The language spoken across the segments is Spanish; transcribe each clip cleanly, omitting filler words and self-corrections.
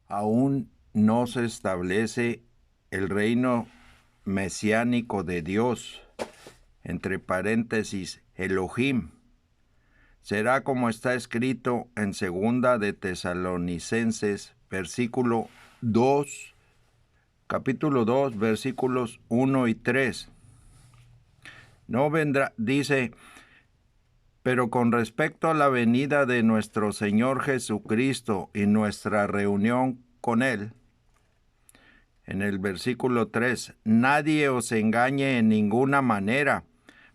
Aún no se establece el reino mesiánico de Dios, entre paréntesis, Elohim. Será como está escrito en Segunda de Tesalonicenses, capítulo 2, versículos 1 y 3. No vendrá, dice, pero con respecto a la venida de nuestro Señor Jesucristo y nuestra reunión con Él, en el versículo 3, nadie os engañe en ninguna manera,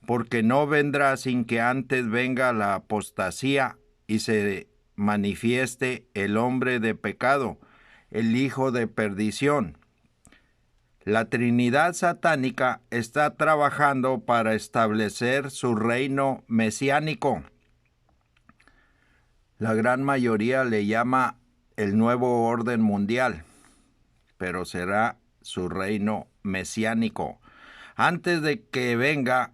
porque no vendrá sin que antes venga la apostasía y se manifieste el hombre de pecado, el hijo de perdición. La Trinidad satánica está trabajando para establecer su reino mesiánico. La gran mayoría le llama el nuevo orden mundial, pero será su reino mesiánico. Antes de que venga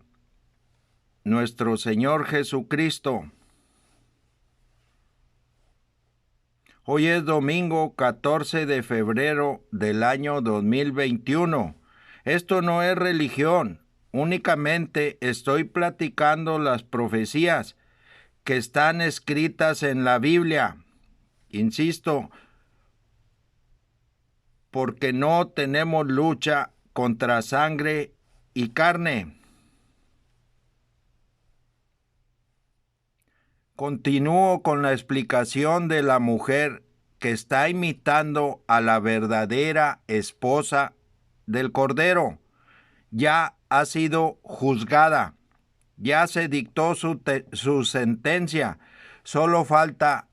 nuestro Señor Jesucristo. Hoy es domingo 14 de febrero del año 2021. Esto no es religión, únicamente estoy platicando las profecías que están escritas en la Biblia. Insisto, porque no tenemos lucha contra sangre y carne. Continúo con la explicación de la mujer que está imitando a la verdadera esposa del Cordero. Ya ha sido juzgada, ya se dictó su sentencia, solo falta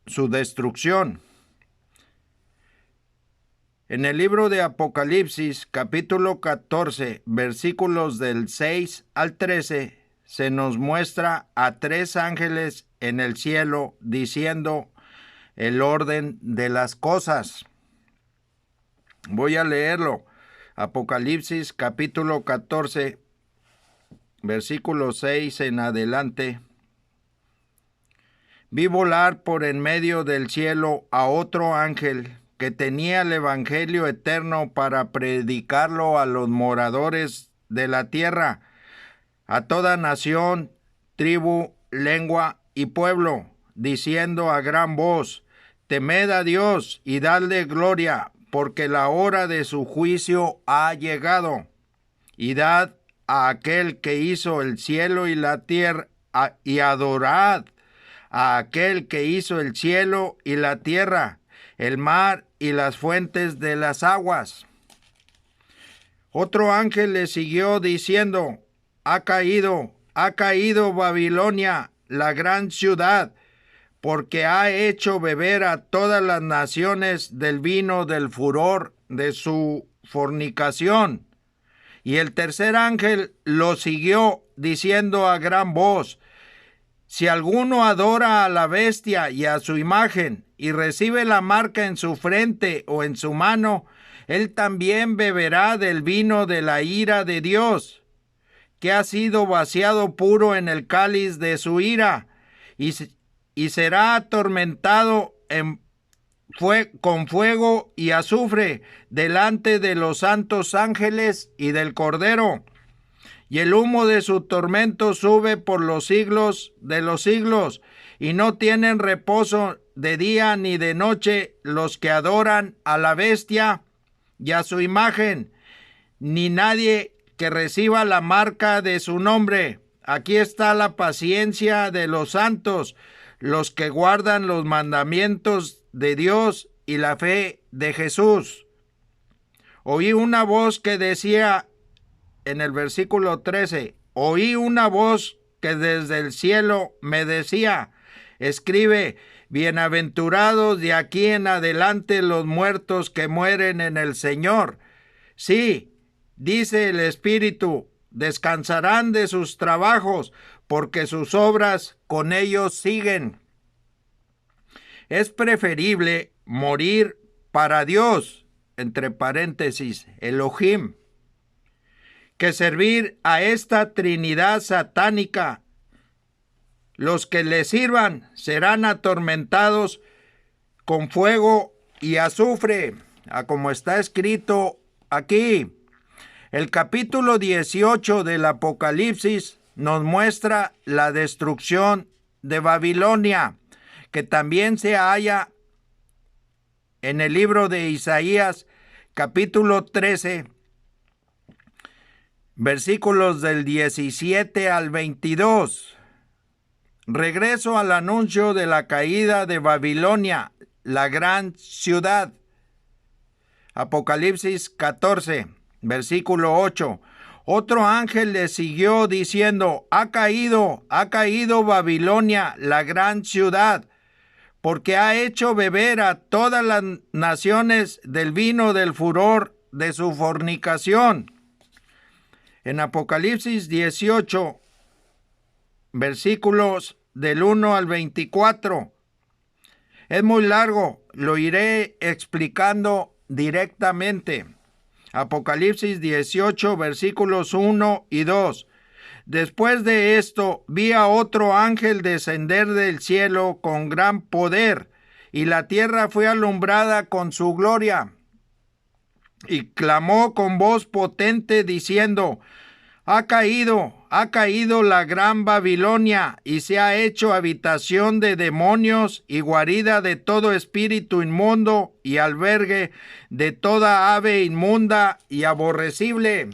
su destrucción. En el libro de Apocalipsis, capítulo 14, versículos del 6 al 13, se nos muestra a 3 ángeles en el cielo diciendo el orden de las cosas. Voy a leerlo. Apocalipsis capítulo 14, versículo 6 en adelante. Vi volar por en medio del cielo a otro ángel que tenía el evangelio eterno para predicarlo a los moradores de la tierra, a toda nación, tribu, lengua y pueblo, diciendo a gran voz: temed a Dios y dadle gloria, porque la hora de su juicio ha llegado. Y dad a aquel que hizo el cielo y la tierra, y adorad a aquel que hizo el cielo y la tierra, el mar y las fuentes de las aguas. Otro ángel le siguió diciendo: ha caído Babilonia, la gran ciudad, porque ha hecho beber a todas las naciones del vino del furor de su fornicación. Y el tercer ángel lo siguió diciendo a gran voz: si alguno adora a la bestia y a su imagen y recibe la marca en su frente o en su mano, él también beberá del vino de la ira de Dios, que ha sido vaciado puro en el cáliz de su ira, y será atormentado con fuego y azufre delante de los santos ángeles y del Cordero. Y el humo de su tormento sube por los siglos de los siglos, y no tienen reposo de día ni de noche los que adoran a la bestia y a su imagen, ni nadie que reciba la marca de su nombre. Aquí está la paciencia de los santos, los que guardan los mandamientos de Dios y la fe de Jesús. Oí una voz que decía en el versículo 13, oí una voz que desde el cielo me decía: escribe, bienaventurados de aquí en adelante los muertos que mueren en el Señor. Sí, dice el Espíritu, descansarán de sus trabajos, porque sus obras con ellos siguen. Es preferible morir para Dios, entre paréntesis, Elohim, que servir a esta Trinidad satánica. Los que le sirvan serán atormentados con fuego y azufre, a como está escrito aquí. El capítulo 18 del Apocalipsis nos muestra la destrucción de Babilonia, que también se halla en el libro de Isaías, capítulo 13, versículos del 17 al 22. Regreso al anuncio de la caída de Babilonia, la gran ciudad. Apocalipsis 14, versículo 8. Otro ángel le siguió diciendo: ha caído Babilonia, la gran ciudad, porque ha hecho beber a todas las naciones del vino del furor de su fornicación. En Apocalipsis 18, versículos del 1 al 24. Es muy largo, lo iré explicando directamente. Apocalipsis 18, versículos 1 y 2. Después de esto, vi a otro ángel descender del cielo con gran poder, y la tierra fue alumbrada con su gloria. Y clamó con voz potente diciendo: ha caído la gran Babilonia, y se ha hecho habitación de demonios y guarida de todo espíritu inmundo y albergue de toda ave inmunda y aborrecible.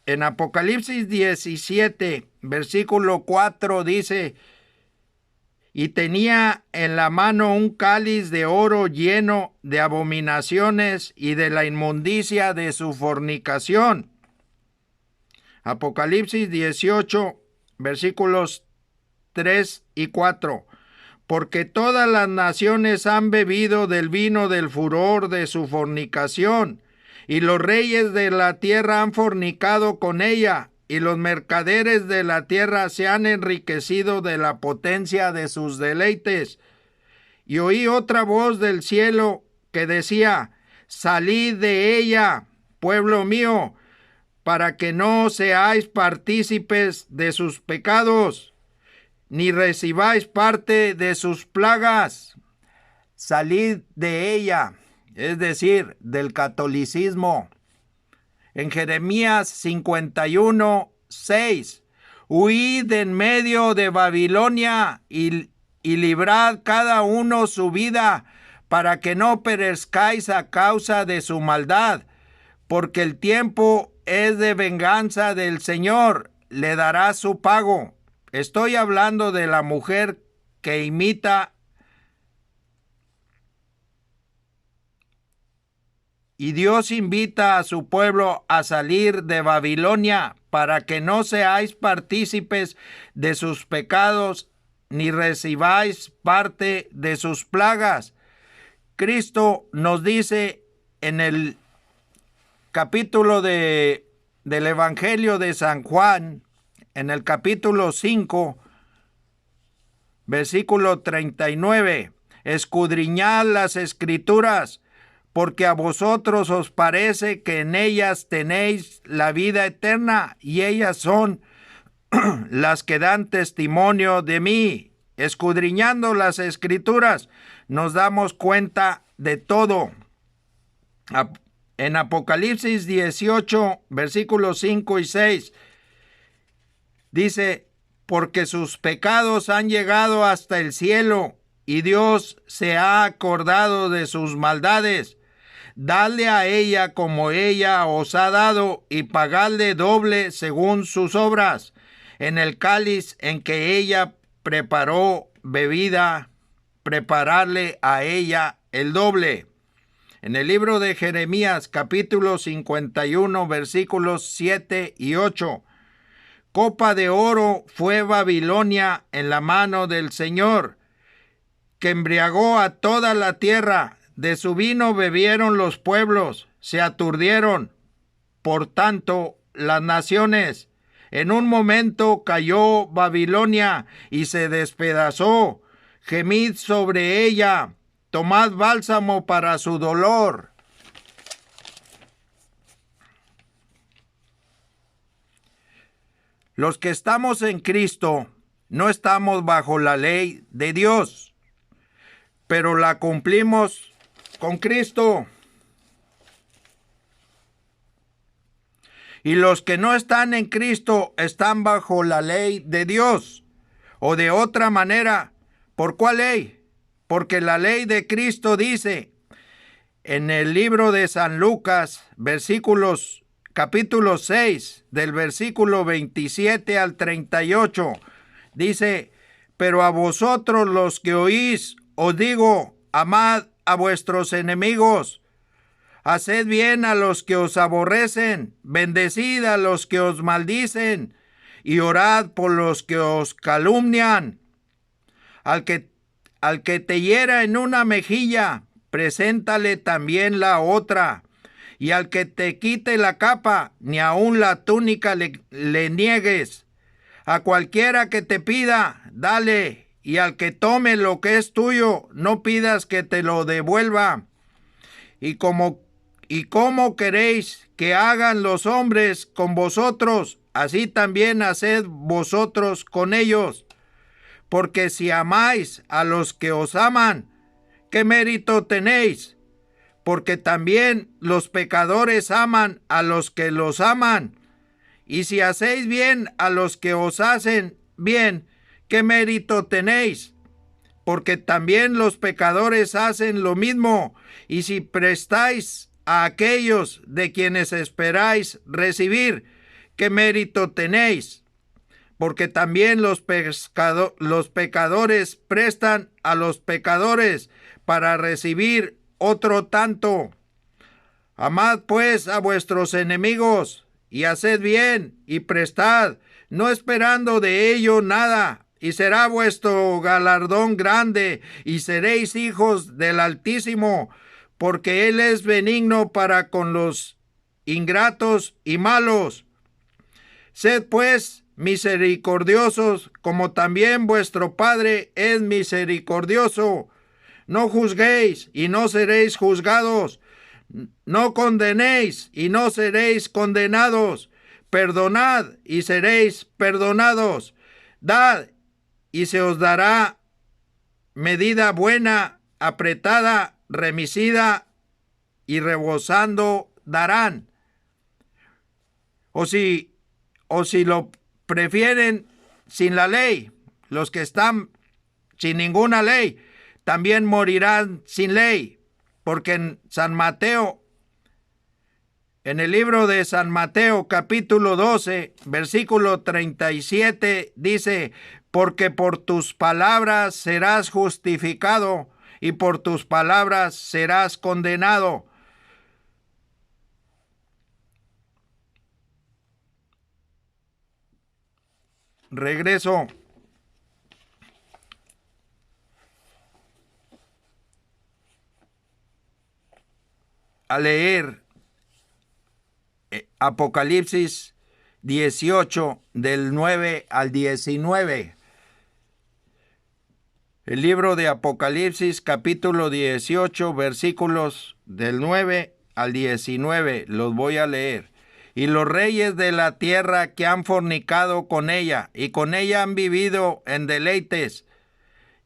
En Apocalipsis 17, versículo 4 dice: y tenía en la mano un cáliz de oro lleno de abominaciones y de la inmundicia de su fornicación. Apocalipsis 18, versículos 3 y 4. Porque todas las naciones han bebido del vino del furor de su fornicación, y los reyes de la tierra han fornicado con ella, y los mercaderes de la tierra se han enriquecido de la potencia de sus deleites. Y oí otra voz del cielo que decía: salid de ella, pueblo mío, para que no seáis partícipes de sus pecados, ni recibáis parte de sus plagas. Salid de ella, es decir, del catolicismo. En Jeremías 51, 6, huid en medio de Babilonia y librad cada uno su vida, para que no perezcáis a causa de su maldad, porque el tiempo es de venganza del Señor, le dará su pago. Estoy hablando de la mujer que imita y Dios invita a su pueblo a salir de Babilonia para que no seáis partícipes de sus pecados ni recibáis parte de sus plagas. Cristo nos dice en el capítulo del Evangelio de San Juan, en el capítulo 5, versículo 39, escudriñad las Escrituras, porque a vosotros os parece que en ellas tenéis la vida eterna, y ellas son las que dan testimonio de mí. Escudriñando las Escrituras, nos damos cuenta de todo. En Apocalipsis 18, versículos 5 y 6, dice: porque sus pecados han llegado hasta el cielo, y Dios se ha acordado de sus maldades. Dadle a ella como ella os ha dado, y pagadle doble según sus obras. En el cáliz en que ella preparó bebida, prepararle a ella el doble. En el libro de Jeremías, capítulo 51, versículos 7 y 8. Copa de oro fue Babilonia en la mano del Señor, que embriagó a toda la tierra. De su vino bebieron los pueblos, se aturdieron, por tanto, las naciones. En un momento cayó Babilonia y se despedazó. Gemid sobre ella, tomad bálsamo para su dolor. Los que estamos en Cristo no estamos bajo la ley de Dios, pero la cumplimos con Cristo. Y los que no están en Cristo están bajo la ley de Dios. O de otra manera, ¿por cuál ley? Porque la ley de Cristo dice en el libro de San Lucas, capítulo 6, del versículo 27 al 38, dice: pero a vosotros los que oís, os digo, amad a vuestros enemigos, haced bien a los que os aborrecen, bendecid a los que os maldicen, y orad por los que os calumnian. Al que te hiera en una mejilla, preséntale también la otra. Y al que te quite la capa, ni aun la túnica le niegues. A cualquiera que te pida, dale, y al que tome lo que es tuyo, no pidas que te lo devuelva. ¿Y cómo queréis que hagan los hombres con vosotros? Así también haced vosotros con ellos. Porque si amáis a los que os aman, ¿qué mérito tenéis? Porque también los pecadores aman a los que los aman. Y si hacéis bien a los que os hacen bien, ¿qué mérito tenéis? Porque también los pecadores hacen lo mismo. Y si prestáis a aquellos de quienes esperáis recibir, ¿qué mérito tenéis? Porque también los pecadores prestan a los pecadores para recibir otro tanto. Amad pues a vuestros enemigos, y haced bien, y prestad, no esperando de ello nada, y será vuestro galardón grande, y seréis hijos del Altísimo, porque Él es benigno para con los ingratos y malos. Sed pues misericordiosos, como también vuestro Padre es misericordioso. No juzguéis, y no seréis juzgados. No condenéis, y no seréis condenados. Perdonad, y seréis perdonados. Dad, y se os dará medida buena, apretada, remecida y rebosando darán. O si lo prefieren sin la ley, los que están sin ninguna ley, también morirán sin ley. Porque en el libro de San Mateo, capítulo 12, versículo 37, dice: porque por tus palabras serás justificado, y por tus palabras serás condenado. Regreso a leer Apocalipsis 18, del 9 al 19. El libro de Apocalipsis, capítulo 18, versículos del 9 al 19. Los voy a leer. Y los reyes de la tierra que han fornicado con ella, y con ella han vivido en deleites,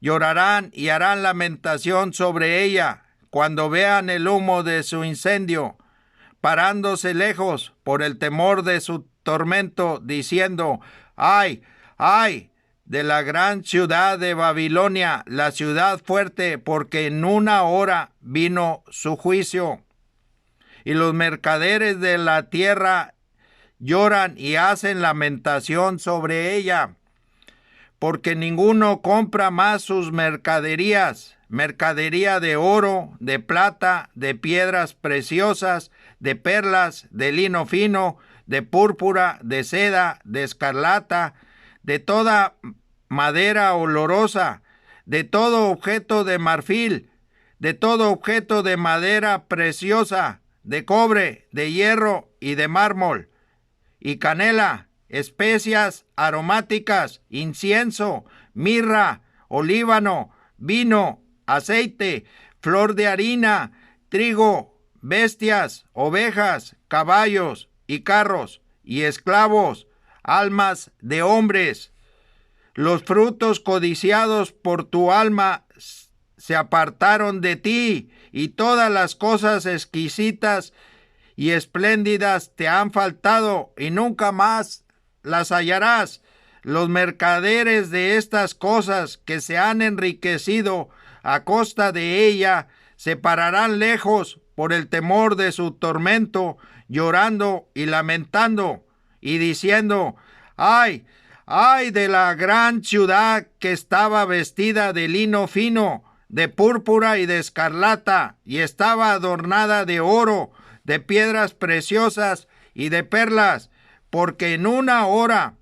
llorarán y harán lamentación sobre ella, cuando vean el humo de su incendio, parándose lejos por el temor de su tormento, diciendo: ¡ay, ay! De la gran ciudad de Babilonia, la ciudad fuerte, porque en una hora vino su juicio. Y los mercaderes de la tierra lloran y hacen lamentación sobre ella, porque ninguno compra más sus mercaderías, mercadería de oro, de plata, de piedras preciosas, de perlas, de lino fino, de púrpura, de seda, de escarlata, de toda madera olorosa, de todo objeto de marfil, de todo objeto de madera preciosa, de cobre, de hierro y de mármol, y canela, especias aromáticas, incienso, mirra, olíbano, vino, aceite, flor de harina, trigo, bestias, ovejas, caballos y carros y esclavos, almas de hombres. Los frutos codiciados por tu alma se apartaron de ti, y todas las cosas exquisitas y espléndidas te han faltado, y nunca más las hallarás. Los mercaderes de estas cosas que se han enriquecido a costa de ella se pararán lejos por el temor de su tormento, llorando y lamentando, y diciendo: ¡ay! ¡Ay de la gran ciudad que estaba vestida de lino fino, de púrpura y de escarlata, y estaba adornada de oro, de piedras preciosas y de perlas, porque en una hora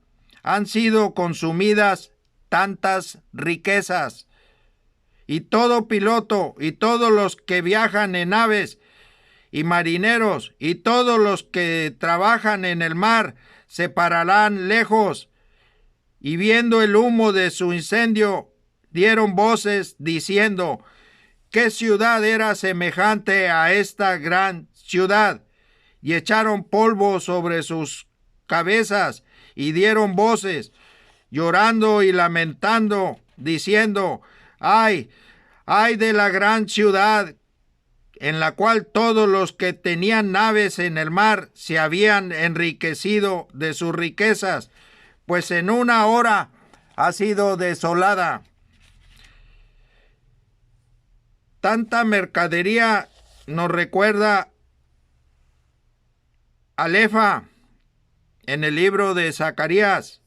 han sido consumidas tantas riquezas! Y todo piloto, y todos los que viajan en naves, y marineros, y todos los que trabajan en el mar, se pararán lejos, y viendo el humo de su incendio, dieron voces diciendo: ¿qué ciudad era semejante a esta gran ciudad? Y echaron polvo sobre sus cabezas, y dieron voces, llorando y lamentando, diciendo: ¡ay! ¡Ay de la gran ciudad, en la cual todos los que tenían naves en el mar se habían enriquecido de sus riquezas, pues en una hora ha sido desolada! Tanta mercadería nos recuerda al efa en el libro de Zacarías.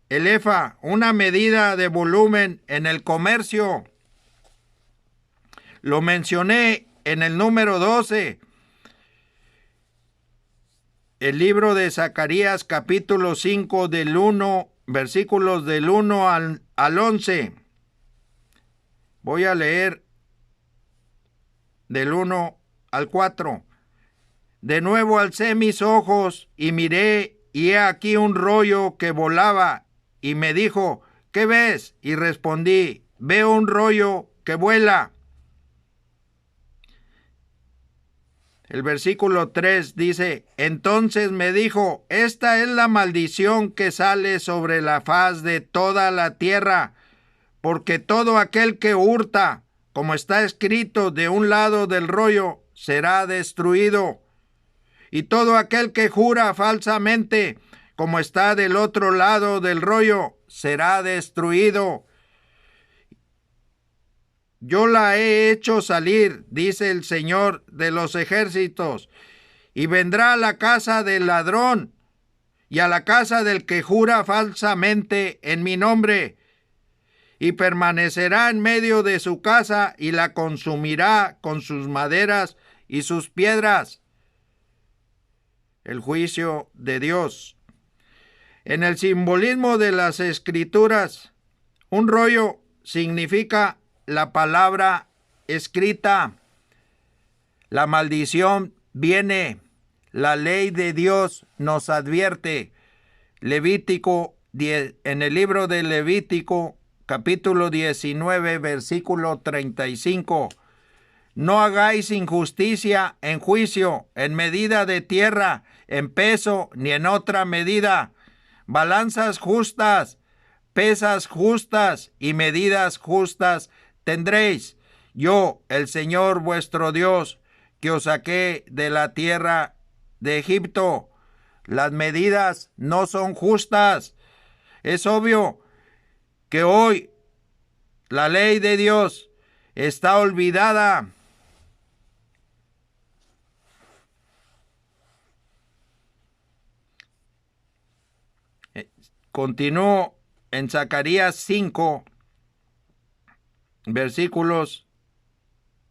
El efa, una medida de volumen en el comercio. Lo mencioné en el número 12. El libro de Zacarías, capítulo 5, versículos del 1 al 11. Voy a leer del 1 al 4. De nuevo alcé mis ojos y miré, y he aquí un rollo que volaba, y me dijo: ¿qué ves? Y respondí: veo un rollo que vuela. El versículo 3 dice: entonces me dijo: esta es la maldición que sale sobre la faz de toda la tierra, porque todo aquel que hurta, como está escrito de un lado del rollo, será destruido, y todo aquel que jura falsamente, como está del otro lado del rollo, será destruido. Yo la he hecho salir, dice el Señor de los ejércitos, y vendrá a la casa del ladrón y a la casa del que jura falsamente en mi nombre, y permanecerá en medio de su casa y la consumirá con sus maderas y sus piedras. El juicio de Dios. En el simbolismo de las Escrituras, un rollo significa la palabra escrita. La maldición viene. La ley de Dios nos advierte. Levítico, en el libro de Levítico, capítulo 19, versículo 35. No hagáis injusticia en juicio, en medida de tierra, en peso, ni en otra medida. Balanzas justas, pesas justas y medidas justas tendréis. Yo, el Señor vuestro Dios, que os saqué de la tierra de Egipto. Las medidas no son justas. Es obvio que hoy la ley de Dios está olvidada. Continúo en Zacarías 5, versículos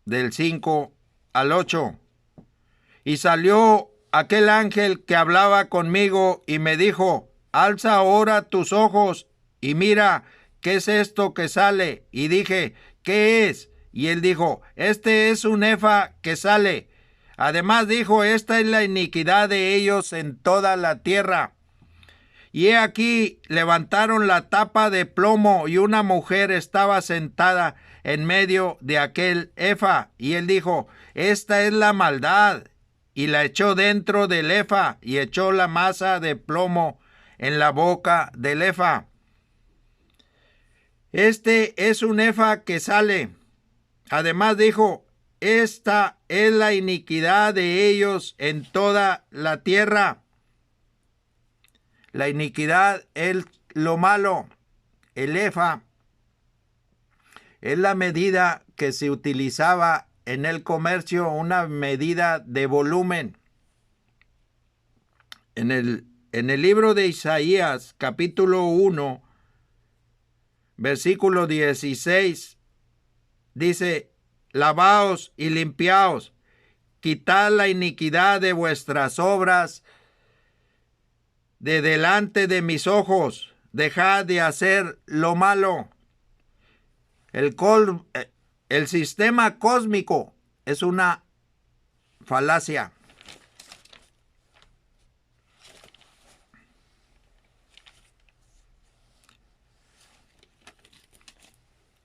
del 5 al 8. Y salió aquel ángel que hablaba conmigo y me dijo: alza ahora tus ojos y mira, ¿qué es esto que sale? Y dije: ¿qué es? Y él dijo: este es un efa que sale. Además dijo: esta es la iniquidad de ellos en toda la tierra. Y he aquí, levantaron la tapa de plomo, y una mujer estaba sentada en medio de aquel efa. Y él dijo: esta es la maldad. Y la echó dentro del efa, y echó la masa de plomo en la boca del efa. Este es un efa que sale. Además dijo, esta es la iniquidad de ellos en toda la tierra. La iniquidad es lo malo. El efa es la medida que se utilizaba en el comercio, una medida de volumen. En el libro de Isaías, capítulo 1, versículo 16, dice, lavaos y limpiaos, quitad la iniquidad de vuestras obras de delante de mis ojos, dejad de hacer lo malo. El sistema cósmico es una falacia.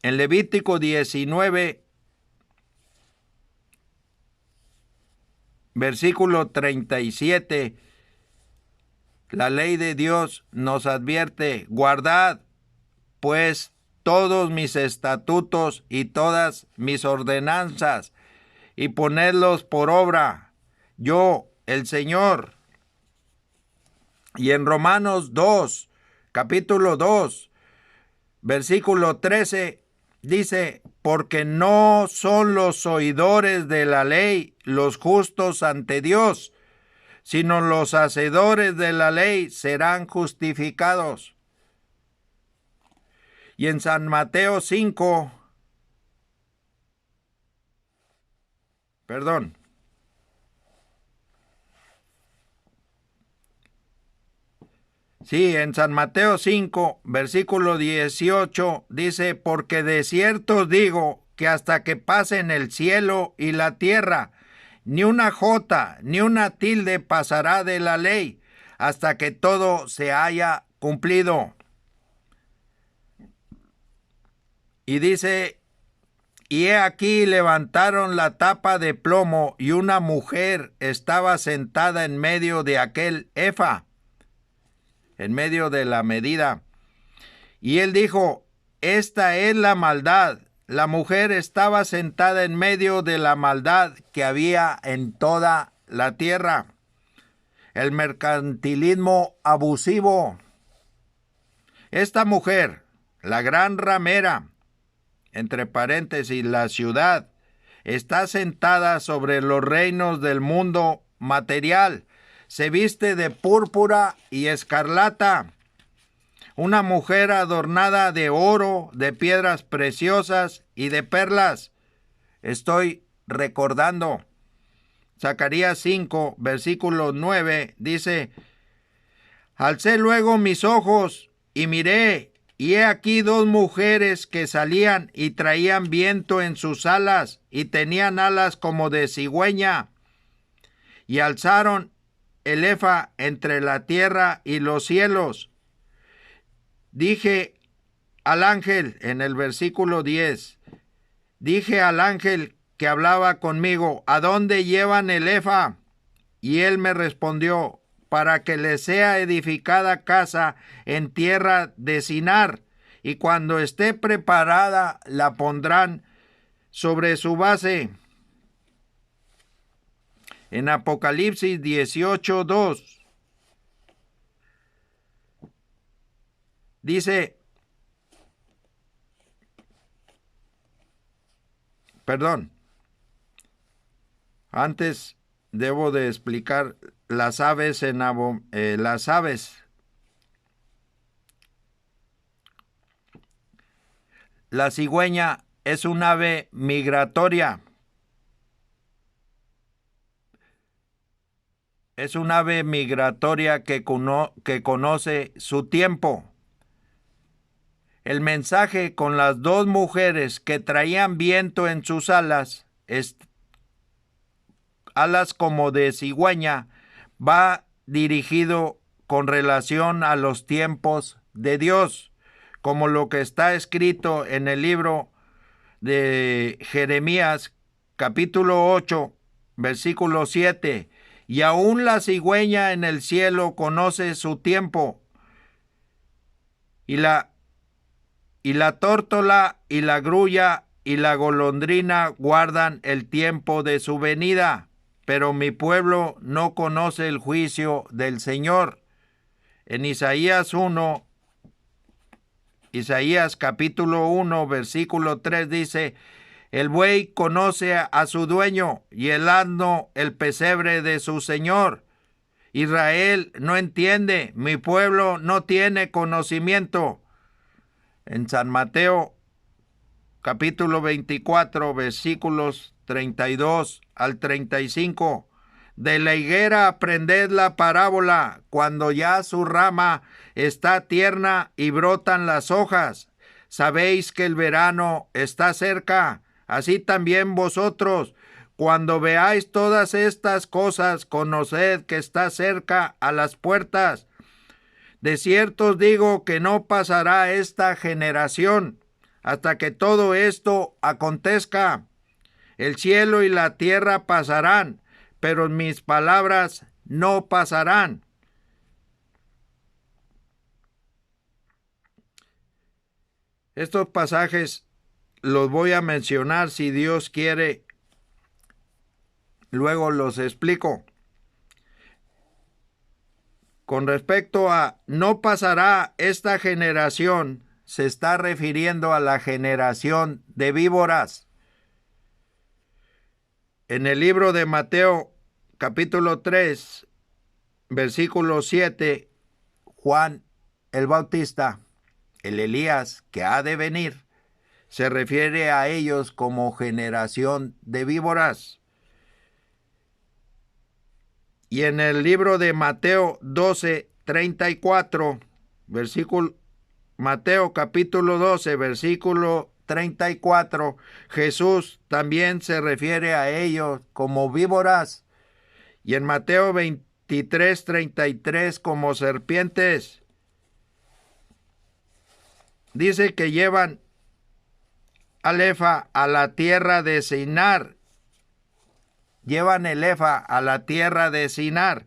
En Levítico 19, versículo 37, la ley de Dios nos advierte, guardad pues todos mis estatutos y todas mis ordenanzas, y ponedlos por obra, yo, el Señor. Y en Romanos 2, capítulo 2, versículo 13, dice, porque no son los oidores de la ley los justos ante Dios, sino los hacedores de la ley serán justificados. Y en San Mateo 5, en San Mateo 5, versículo 18, dice, porque de cierto os digo que hasta que pasen el cielo y la tierra, ni una jota, ni una tilde pasará de la ley, hasta que todo se haya cumplido. Y dice, y he aquí levantaron la tapa de plomo, y una mujer estaba sentada en medio de aquel efa, en medio de la medida. Y él dijo, esta es la maldad. La mujer estaba sentada en medio de la maldad que había en toda la tierra. El mercantilismo abusivo. Esta mujer, la gran ramera, entre paréntesis, la ciudad, está sentada sobre los reinos del mundo material. Se viste de púrpura y escarlata. Una mujer adornada de oro, de piedras preciosas y de perlas. Estoy recordando. Zacarías 5, versículo 9, dice, alcé luego mis ojos y miré, y he aquí dos mujeres que salían y traían viento en sus alas, y tenían alas como de cigüeña, y alzaron el efa entre la tierra y los cielos. Dije al ángel, en el versículo 10, dije al ángel que hablaba conmigo, ¿a dónde llevan el efa? Y él me respondió, para que le sea edificada casa en tierra de Sinar, y cuando esté preparada la pondrán sobre su base. En Apocalipsis 18:2 dice, antes debo de explicar las aves las aves. La cigüeña es un ave migratoria. Es un ave migratoria que conoce su tiempo. El mensaje con las dos mujeres que traían viento en sus alas, alas como de cigüeña, va dirigido con relación a los tiempos de Dios, como lo que está escrito en el libro de Jeremías, capítulo 8, versículo 7. Y aún la cigüeña en el cielo conoce su tiempo, Y la tórtola y la grulla y la golondrina guardan el tiempo de su venida, pero mi pueblo no conoce el juicio del Señor. En Isaías capítulo 1, versículo 3 dice: el buey conoce a su dueño y el asno el pesebre de su señor. Israel no entiende, mi pueblo no tiene conocimiento. En San Mateo capítulo 24, versículos 32 al 35. De la higuera aprended la parábola, cuando ya su rama está tierna y brotan las hojas. Sabéis que el verano está cerca. Así también vosotros, cuando veáis todas estas cosas, conoced que está cerca a las puertas. De cierto os digo que no pasará esta generación hasta que todo esto acontezca. El cielo y la tierra pasarán, pero mis palabras no pasarán. Estos pasajes los voy a mencionar, si Dios quiere, luego los explico. Con respecto a no pasará esta generación, se está refiriendo a la generación de víboras. En el libro de Mateo, capítulo 3, versículo 7, Juan el Bautista, el Elías que ha de venir, se refiere a ellos como generación de víboras. Y en el libro de Mateo 12, 34, Mateo capítulo 12, versículo 34, Jesús también se refiere a ellos como víboras. Y en Mateo 23, 33 como serpientes. Dice que llevan al efa a la tierra de Sinar. Llevan el efa a la tierra de Sinar.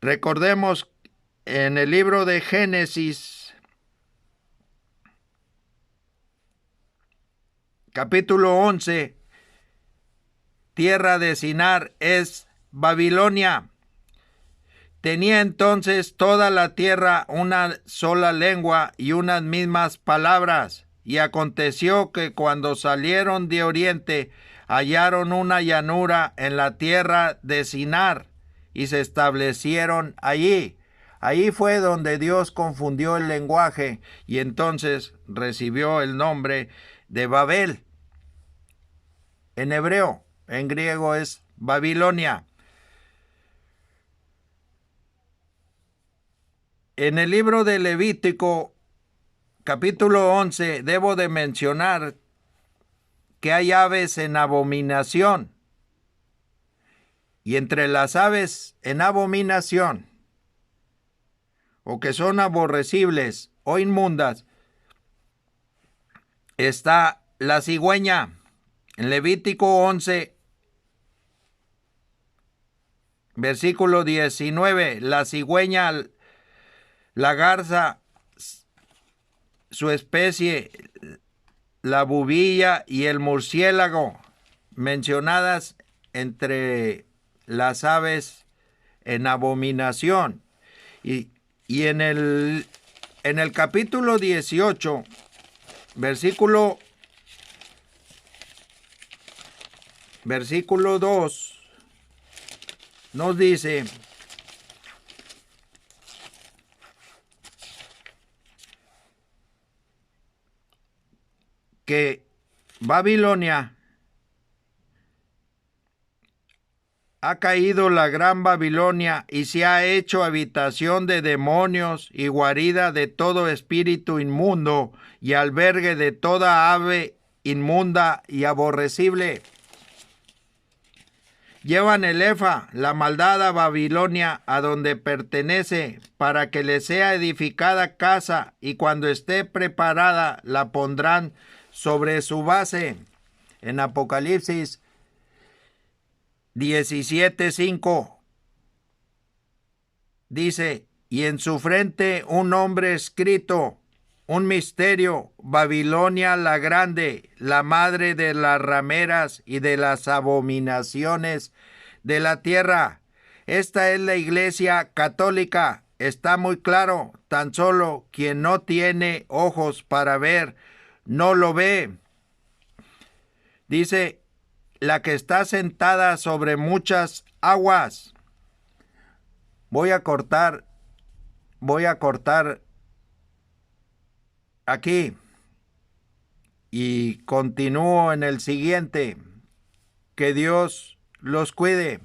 Recordemos en el libro de Génesis, capítulo 11, tierra de Sinar es Babilonia. Tenía entonces toda la tierra una sola lengua y unas mismas palabras. Y aconteció que cuando salieron de oriente, hallaron una llanura en la tierra de Sinar y se establecieron allí. Allí fue donde Dios confundió el lenguaje y entonces recibió el nombre de Babel. En hebreo, en griego es Babilonia. En el libro de Levítico, capítulo 11, debo de mencionar que hay aves en abominación. Y entre las aves en abominación, o que son aborrecibles o inmundas, está la cigüeña. En Levítico 11, versículo 19, la cigüeña, la garza, su especie, la bubilla y el murciélago, mencionadas entre las aves en abominación. Y en el capítulo 18, versículo 2, nos dice: que Babilonia ha caído, la gran Babilonia, y se ha hecho habitación de demonios y guarida de todo espíritu inmundo y albergue de toda ave inmunda y aborrecible. Llevan el efa, la maldad, a Babilonia, a donde pertenece, para que le sea edificada casa, y cuando esté preparada la pondrán sobre su base. En Apocalipsis 17:5 dice: y en su frente un nombre escrito, un misterio, Babilonia la grande, la madre de las rameras y de las abominaciones de la tierra. Esta es la Iglesia católica. Está muy claro, tan solo quien no tiene ojos para ver, no lo ve. Dice, la que está sentada sobre muchas aguas. Voy a cortar aquí y continúo en el siguiente. Que Dios los cuide.